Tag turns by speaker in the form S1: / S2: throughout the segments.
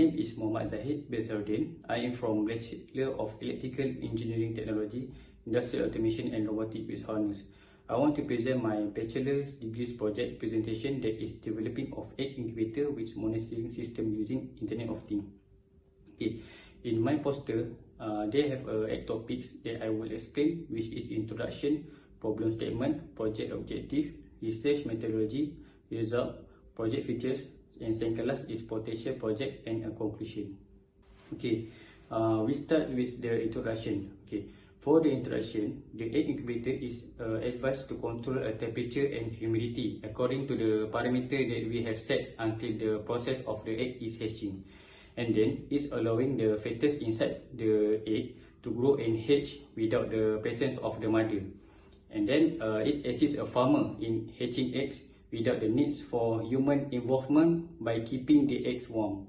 S1: name is Zahid Zaharudin. I am from Bachelor of Electrical Engineering Technology, Industrial Automation and Robotics with Honors. I want to present my bachelor's degree project presentation that is developing of egg incubator with monitoring system using Internet of Things. Okay, in my poster, they have 8 topics that I will explain, which is introduction, problem statement, project objective, research methodology, result, project features, and second class is potential project and a conclusion. Okay, we start with the introduction. Okay, for the introduction, the egg incubator is advised to control a temperature and humidity according to the parameter that we have set until the process of the egg is hatching, and then it's allowing the fetus inside the egg to grow and hatch without the presence of the mother, and then it assists a farmer in hatching eggs without the needs for human involvement by keeping the eggs warm.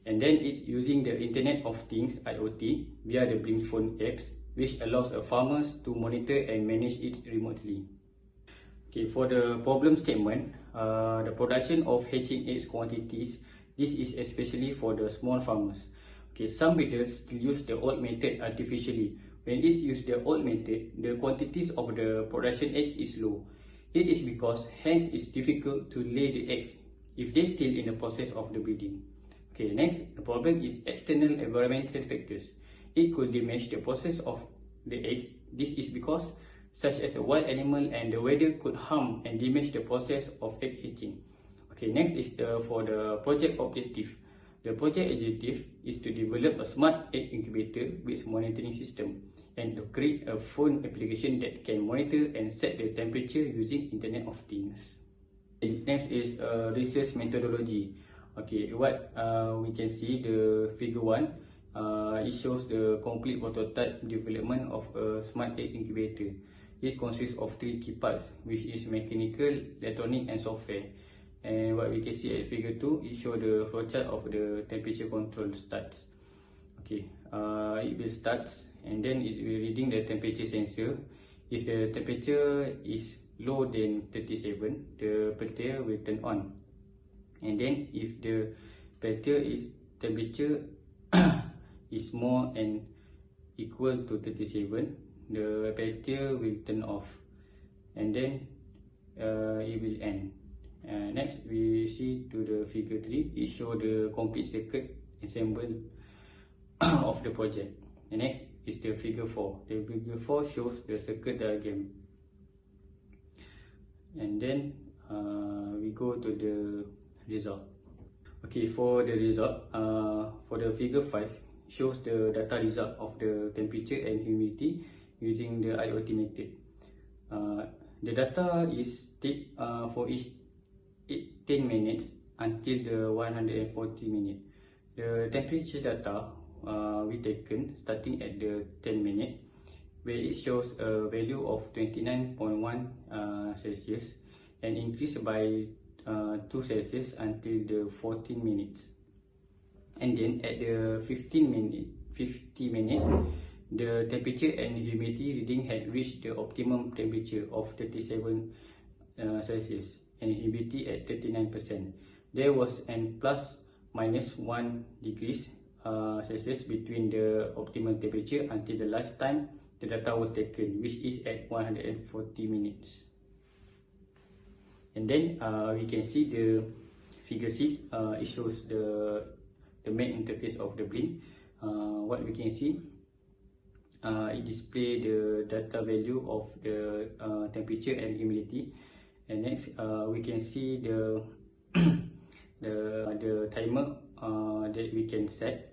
S1: And then it's using the Internet of Things (IoT) via the Blink phone apps, which allows a farmers to monitor and manage it remotely. Okay, for the problem statement, the production of hatching eggs quantities, this is especially for the small farmers. Okay, some breeders still use the old method artificially. When it's used the old method, the quantities of the production egg is low. It is because hence it's difficult to lay the eggs if they still in the process of the breeding. Okay, next, the problem is external environmental factors. It could damage the process of the eggs. This is because such as a wild animal and the weather could harm and damage the process of egg hatching. Okay, next is for the project objective. The project objective is to develop a smart egg incubator with monitoring system and to create a phone application that can monitor and set the temperature using Internet of Things. And next is research methodology. Okay, what we can see the figure 1, it shows the complete prototype development of a smart egg incubator. It consists of 3 key parts, which is mechanical, electronic and software. And what we can see at figure 2, it shows the flowchart of the temperature control starts. Okay, it will start and then it will reading the temperature sensor. If the temperature is low than 37, the peltier will turn on. And then if the peltier temperature is more and equal to 37, the peltier will turn off, and then it will end. Next, we see to the figure 3. It shows the complete circuit ensemble of the project. The next is the figure 4. The figure 4 shows the circuit diagram. And then we go to the result. Okay, for the result, for the figure 5, shows the data result of the temperature and humidity using the IoT method. The data is take for each 10 minutes until the 140 minutes. The temperature data we taken starting at the 10 minute, where it shows a value of 29.1 Celsius and increased by 2 Celsius until the 14 minutes. And then at the 50 minute, the temperature and humidity reading had reached the optimum temperature of 37 Celsius and humidity at 39%. There was an plus minus 1 degrees Celsius between the optimal temperature until the last time the data was taken, which is at 140 minutes. And then we can see the figure 6. It shows the main interface of the Blink. What we can see, it displays the data value of the temperature and humidity. And next, we can see the the timer that we can set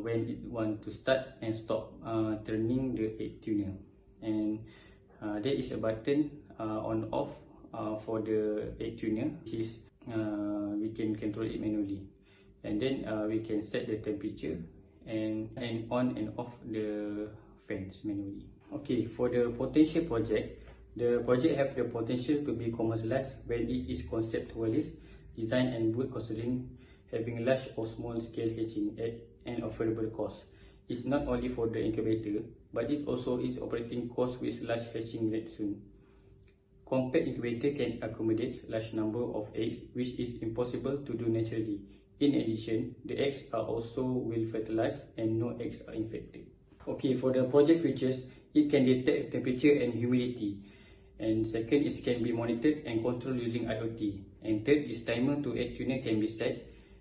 S1: when it want to start and stop turning the egg tuner. And there is a button on off for the egg tuner, which is we can control it manually. And then we can set the temperature and on and off the fans manually. Okay, for the potential project, the project have the potential to be commercialized when it is conceptualized, designed and built considering having large or small scale hatching at an affordable cost. It's not only for the incubator, but it also is operating cost with large hatching rate soon. Compact incubator can accommodate large number of eggs, which is impossible to do naturally. In addition, the eggs are also well fertilized and no eggs are infected. Okay, for the project features, it can detect temperature and humidity. And second, it can be monitored and controlled using IoT. And third is timer to egg tuner can be set.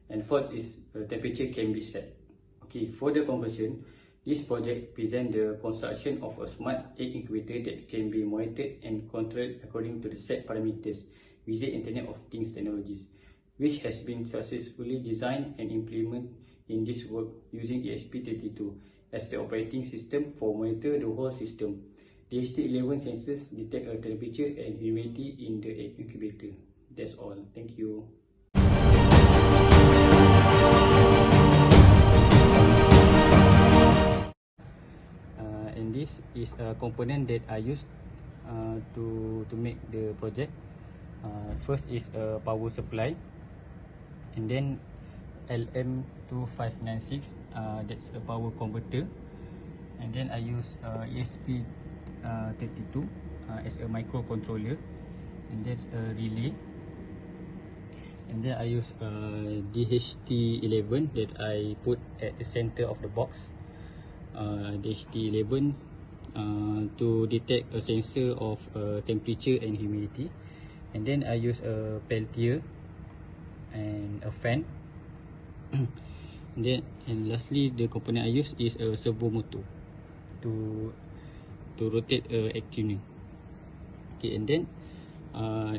S1: And fourth is temperature can be set. Okay, for the conclusion, this project presents the construction of a smart egg incubator that can be monitored and controlled according to the set parameters using Internet of Things technologies, which has been successfully designed and implemented in this work using ESP32 as the operating system for monitor the whole system. The HT11 sensors detect a temperature and humidity in the egg incubator. That's all. Thank you. And this is a component that I used to make the project. First is a power supply, and then LM2596, that's a power converter, and then I use ESP32 as a microcontroller, and that's a relay, and then I use DHT11 that I put at the center of the box. DHT11 to detect a sensor of temperature and humidity, and then I use a peltier and a fan. And lastly, the component I use is a servo motor to rotate a egg tuner. Okay, and then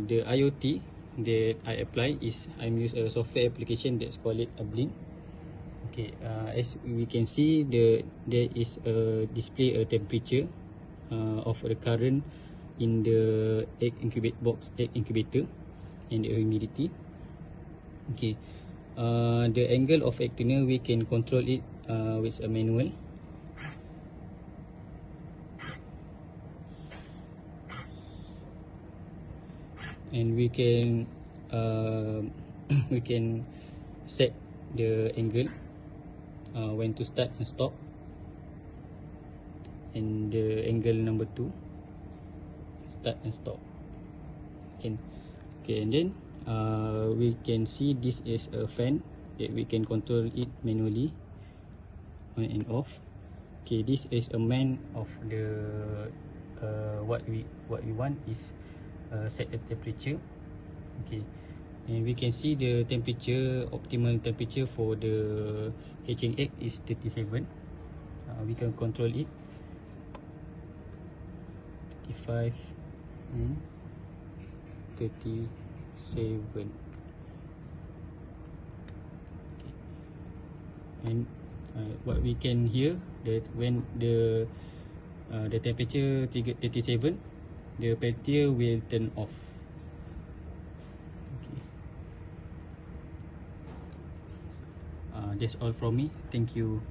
S1: the IoT that I apply is I'm use a software application that's called a Blink. Okay, as we can see, there is a display a temperature of the current in the egg incubator, and the humidity. Okay, the angle of egg tuner we can control it with a manual. And we can set the angle when to start and stop, and the angle number 2, start and stop. Okay, and then we can see this is a fan that we can control it manually on and off. Okay, this is a man of the what we want is set a temperature. Okay, and we can see the temperature, optimal temperature for the hatching egg is 37. We can control it 35 and 37. Okay. And what we can hear that when the temperature 37, the peltier will turn off. That's all from me. Thank you.